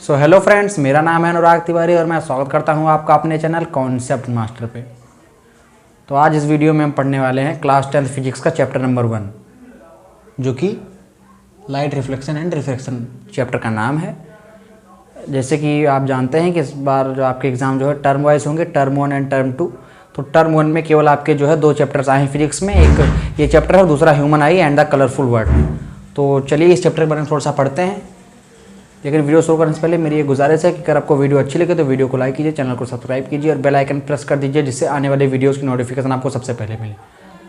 So hello friends, मेरा नाम है अनुराग तिवारी और मैं स्वागत करता हूं आपका अपने चैनल कॉन्सेप्ट मास्टर पे। तो आज इस वीडियो में हम पढ़ने वाले हैं क्लास 10th फिजिक्स का चैप्टर नंबर 1, जो कि light reflection and refraction chapter का नाम है। जैसे कि आप जानते हैं कि इस बार जो आपके एग्ज़ाम जो है टर्म वाइज होंगे, टर्म 1 एंड टर्म 2। तो टर्म 1 में केवल आपके जो है 2 चैप्टर्स आए हैं फिजिक्स में, एक ये चैप्टर है और दूसरा human I and the colourful world. तो चलिए इस चैप्टर के बारे में थोड़ा सा पढ़ते हैं। लेकिन वीडियो शुरू करने से पहले मेरी एक गुजारिश है कि अगर आपको वीडियो अच्छी लगे तो वीडियो को लाइक कीजिए, चैनल को सब्सक्राइब कीजिए और बेल आइकन प्रेस कर दीजिए, जिससे आने वाले वीडियोस की नोटिफिकेशन आपको सबसे पहले मिले।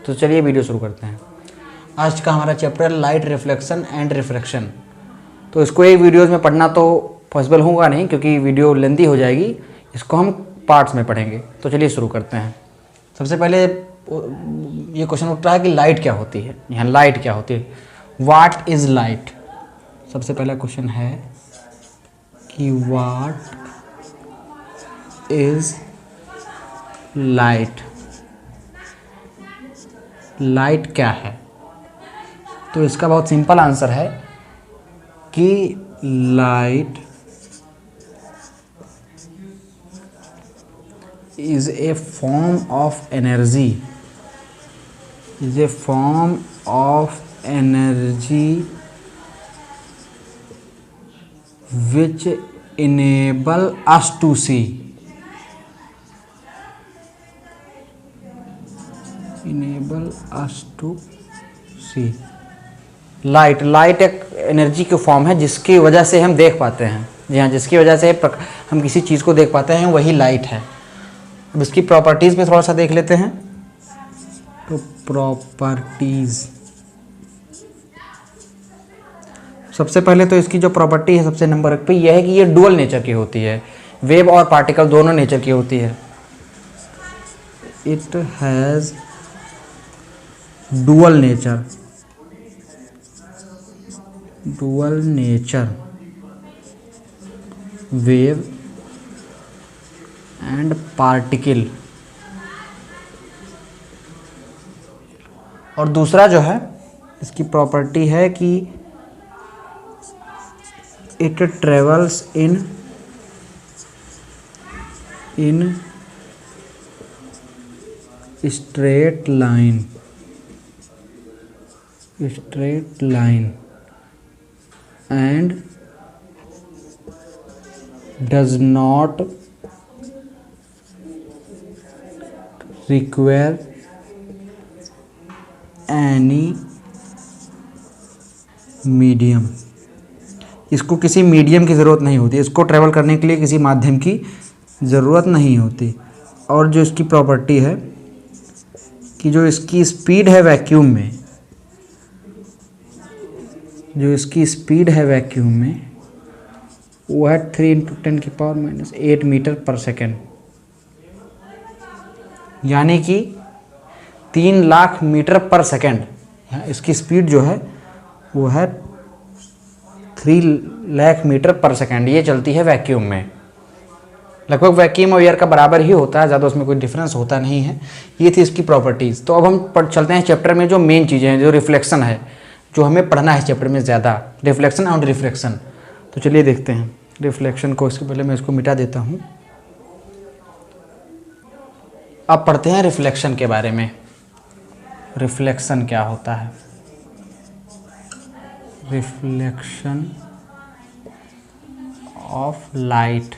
तो चलिए वीडियो शुरू करते हैं। आज का हमारा chapter light reflection and refraction. तो इसको एक वीडियोज़ में पढ़ना तो पॉसिबल होगा नहीं, क्योंकि वीडियो लेंथी हो जाएगी। इसको हम पार्ट्स में पढ़ेंगे। तो चलिए शुरू करते हैं। सबसे पहले ये क्वेश्चन उठ रहा है कि लाइट क्या होती है। यहाँ लाइट क्या होती है, व्हाट इज़ लाइट। सबसे पहला क्वेश्चन है कि व्हाट इज लाइट, लाइट क्या है। तो इसका बहुत सिंपल आंसर है कि light is a form of energy, is a form of energy which enable us to see, enable us to see। Light एक एनर्जी की फॉर्म है जिसकी वजह से हम देख पाते हैं। जी हाँ, जिसकी वजह से हम किसी चीज़ को देख पाते हैं, वही लाइट है। अब इसकी प्रॉपर्टीज़ पे थोड़ा सा देख लेते हैं। तो प्रॉपर्टीज़, सबसे पहले तो इसकी जो प्रॉपर्टी है सबसे नंबर 1 पे यह है कि ये डुअल नेचर की होती है। वेव और पार्टिकल दोनों नेचर की होती है। It has dual nature, dual nature, wave and particle. और दूसरा जो है इसकी प्रॉपर्टी है कि it travels in straight line and does not require any medium। इसको किसी मीडियम की ज़रूरत नहीं होती, इसको ट्रैवल करने के लिए किसी माध्यम की ज़रूरत नहीं होती। और जो इसकी प्रॉपर्टी है कि जो इसकी स्पीड है वैक्यूम में, जो इसकी स्पीड है वैक्यूम में वो है 3 × 10⁻⁸ मीटर पर सेकेंड, यानी कि 3 लाख मीटर पर सेकेंड। इसकी स्पीड जो है वो है 3 लाख मीटर पर सेकेंड। ये चलती है वैक्यूम में। लगभग वैक्यूम और एयर का बराबर ही होता है, ज़्यादा उसमें कोई डिफरेंस होता नहीं है। ये थी इसकी प्रॉपर्टीज़। तो अब हम चलते हैं चैप्टर में जो मेन चीज़ें हैं, जो रिफ्लेक्शन है, जो हमें पढ़ना है चैप्टर में ज़्यादा, रिफ्लेक्शन और रिफ्रैक्शन। तो चलिए देखते हैं रिफ्लेक्शन को। इसके पहले मैं इसको मिटा देता हूँ। अब पढ़ते हैं रिफ्लेक्शन के बारे में। रिफ्लेक्शन क्या होता है। Reflection of light.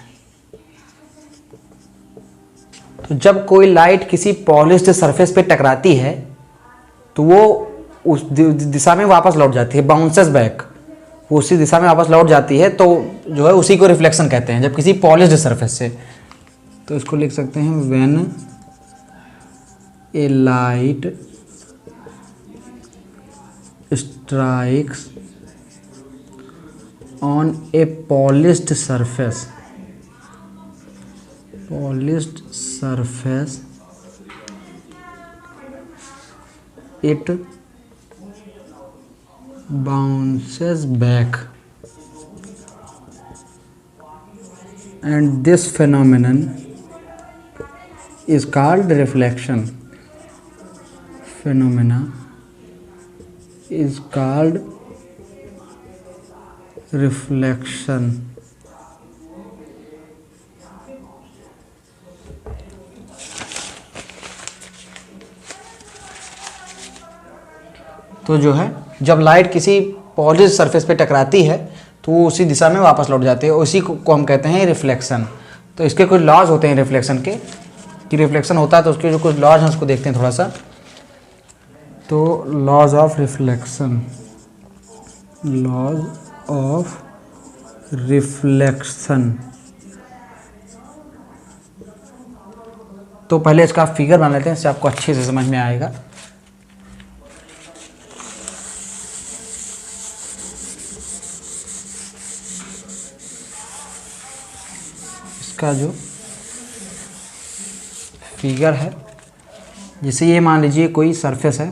तो जब कोई लाइट किसी पॉलिश्ड सरफेस पे टकराती है तो वो उस दिशा में वापस लौट जाती है, बाउंसेस बैक, वो उसी दिशा में वापस लौट जाती है। तो जो है उसी को रिफ्लेक्शन कहते हैं, जब किसी पॉलिश्ड सरफेस से। तो इसको लिख सकते हैं when A light strikes on a polished surface, it bounces back, and this phenomenon is called reflection. Phenomena is called reflection. तो जो है जब लाइट किसी पॉजिटिव सरफेस पे टकराती है तो वो उसी दिशा में वापस लौट जाती है, उसी को हम कहते हैं रिफ्लेक्शन। तो इसके कुछ लॉज होते हैं रिफ्लेक्शन के, कि रिफ्लेक्शन होता है तो उसके जो कुछ लॉज हैं उसको देखते हैं थोड़ा सा। तो laws of reflection, laws of reflection. तो पहले इसका फिगर बना लेते हैं, इससे आपको अच्छे से समझ में आएगा। इसका जो फिगर है, जैसे ये मान लीजिए कोई सरफेस है,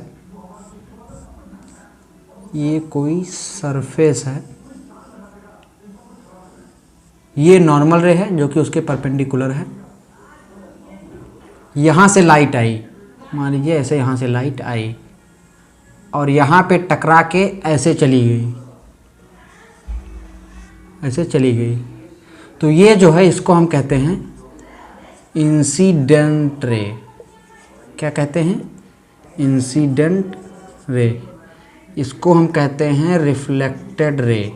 ये कोई सरफेस है, ये नॉर्मल रे है जो कि उसके परपेंडिकुलर है। यहाँ से लाइट आई, मान लीजिए ऐसे यहाँ से लाइट आई और यहाँ पे टकरा के ऐसे चली गई, ऐसे चली गई। तो ये जो है इसको हम कहते हैं इंसिडेंट रे। क्या कहते हैं? Incident ray. इसको हम कहते हैं रिफ्लेक्टेड रे,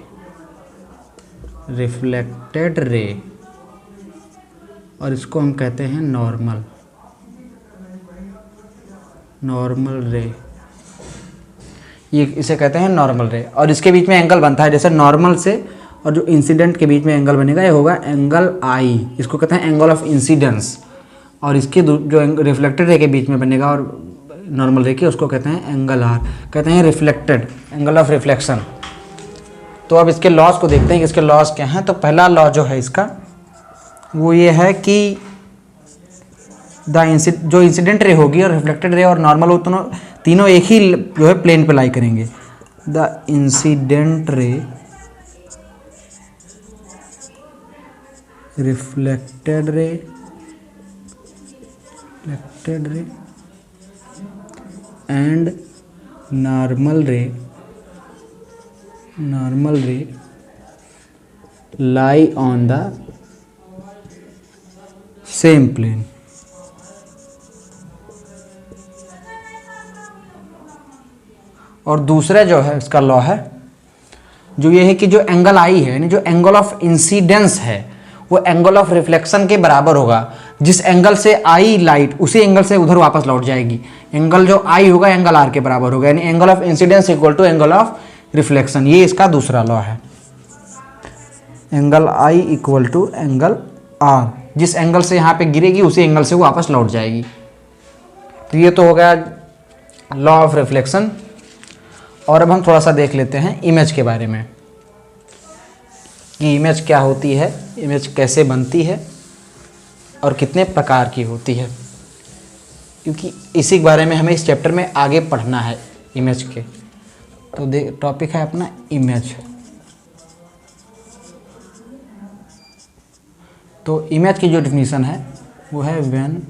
रिफ्लेक्टेड रे। और इसको हम कहते हैं नॉर्मल, नॉर्मल रे। ये इसे कहते हैं नॉर्मल रे। और इसके बीच में एंगल बनता है, जैसे नॉर्मल से और जो इंसिडेंट के बीच में एंगल बनेगा ये होगा एंगल आई, इसको कहते हैं एंगल ऑफ इंसिडेंस। और इसके जो रिफ्लेक्टेड रे के बीच में बनेगा और नॉर्मल रे के, उसको कहते हैं एंगल आर, कहते हैं रिफ्लेक्टेड, एंगल ऑफ रिफ्लेक्शन। तो अब इसके लॉस को देखते हैं कि इसके लॉस क्या हैं। तो पहला लॉ जो है इसका वो ये है कि जो इंसिडेंट रे होगी और रिफ्लेक्टेड रे और नॉर्मल हो, तीनों एक ही जो है प्लेन पे लाई करेंगे। The incident ray, reflected ray, reflected ray and normal ray, normal ray lie on the same plane. और दूसरा जो है इसका लॉ है जो ये है कि जो एंगल आई है, यानी जो एंगल ऑफ इंसिडेंस है, वो एंगल ऑफ रिफ्लेक्शन के बराबर होगा। जिस एंगल से आई लाइट उसी एंगल से उधर वापस लौट जाएगी। एंगल जो आई होगा एंगल आर के बराबर होगा, यानी angle of incidence equal to angle of reflection. ये इसका दूसरा लॉ है, angle I equal to angle R. जिस एंगल से यहाँ पे गिरेगी उसी एंगल से वो वापस लौट जाएगी। तो ये तो हो गया लॉ ऑफ रिफ्लेक्शन। और अब हम थोड़ा सा देख लेते हैं इमेज के बारे में कि इमेज क्या होती है, इमेज कैसे बनती है और कितने प्रकार की होती है, क्योंकि इसी के बारे में हमें इस चैप्टर में आगे पढ़ना है इमेज के। तो टॉपिक है अपना इमेज। तो इमेज की जो डिफिनीशन है वो है व्हेन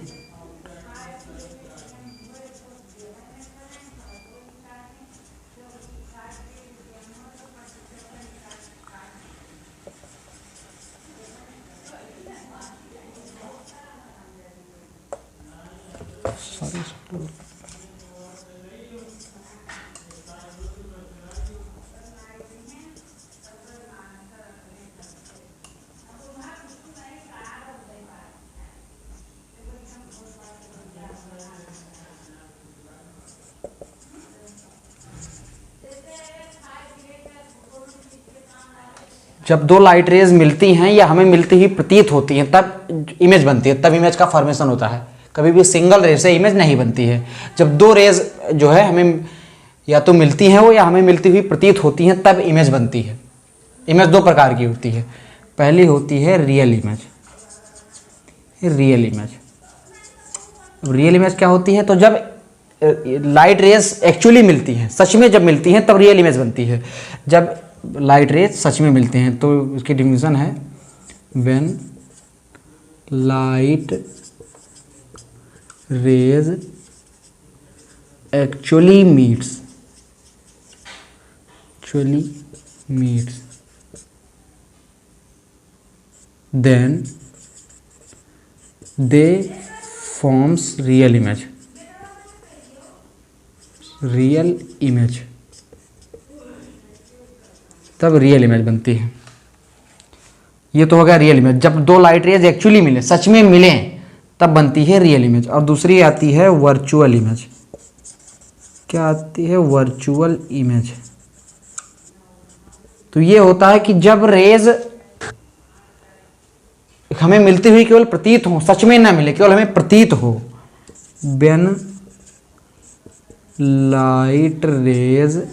जब दो लाइट रेज मिलती हैं या हमें मिलती हुई प्रतीत होती हैं तब इमेज बनती है, तब इमेज का फॉर्मेशन होता है। कभी भी सिंगल रेज से इमेज नहीं बनती है। जब दो रेज जो है हमें या तो मिलती हैं वो या हमें मिलती हुई प्रतीत होती हैं तब इमेज बनती है। इमेज दो प्रकार की होती है। पहली होती है real image. Real image, real image क्या होती है? तो जब लाइट रेज एक्चुअली मिलती हैं, सच में जब मिलती हैं तब रियल इमेज बनती है। जब लाइट रेज सच में मिलते हैं तो इसकी डिफिनीशन है when light rays actually meet then they form real image. Real image तब रियल इमेज बनती है। ये तो हो गया रियल इमेज, जब दो लाइट रेज एक्चुअली मिले, सच में मिले, तब बनती है रियल इमेज। और दूसरी आती है वर्चुअल इमेज। क्या आती है? Virtual image. तो ये होता है कि जब रेज हमें मिलती हुई केवल प्रतीत हो, सच में ना मिले, केवल हमें प्रतीत हो। When light raise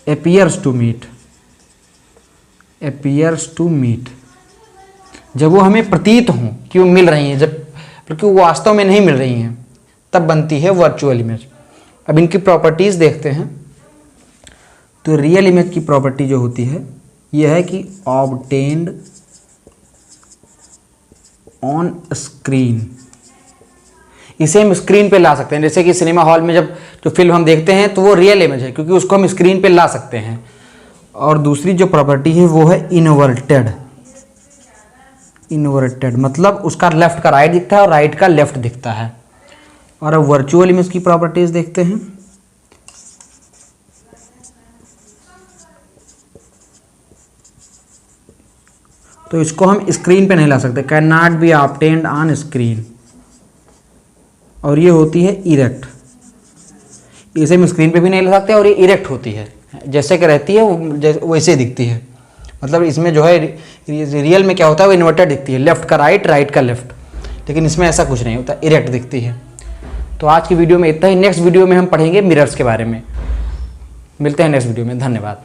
appears to meet, जब वो हमें प्रतीत हो कि वो मिल रही हैं, जबकि वो वास्तव में नहीं मिल रही हैं, तब बनती है वर्चुअल इमेज। अब इनकी प्रॉपर्टीज देखते हैं। तो रियल इमेज की प्रॉपर्टी जो होती है यह है कि ऑब्टेन्ड ऑन स्क्रीन। इसे हम स्क्रीन पे ला सकते हैं, जैसे कि सिनेमा हॉल में जब जो फिल्म हम देखते हैं तो वो रियल इमेज है, क्योंकि उसको हम स्क्रीन पे ला सकते हैं। और दूसरी जो प्रॉपर्टी है वो है इन्वर्टेड। इन्वर्टेड मतलब उसका लेफ्ट का राइट दिखता है और राइट का लेफ्ट दिखता है। और अब वर्चुअल इमेज की प्रॉपर्टीज देखते हैं। तो इसको हम स्क्रीन पे नहीं ला सकते, can not be obtained on screen. और ये होती है इरेक्ट। इसे हम स्क्रीन पे भी नहीं ला सकते, और ये इरेक्ट होती है, जैसे कि रहती है वैसे दिखती है। मतलब इसमें जो है रियल में क्या होता है, वो इन्वर्टेड दिखती है, लेफ्ट का राइट, राइट का लेफ्ट। लेकिन इसमें ऐसा कुछ नहीं होता, इरेक्ट दिखती है। तो आज की वीडियो में इतना ही। नेक्स्ट वीडियो में हम पढ़ेंगे मिरर्स के बारे में। मिलते हैं नेक्स्ट वीडियो में। धन्यवाद।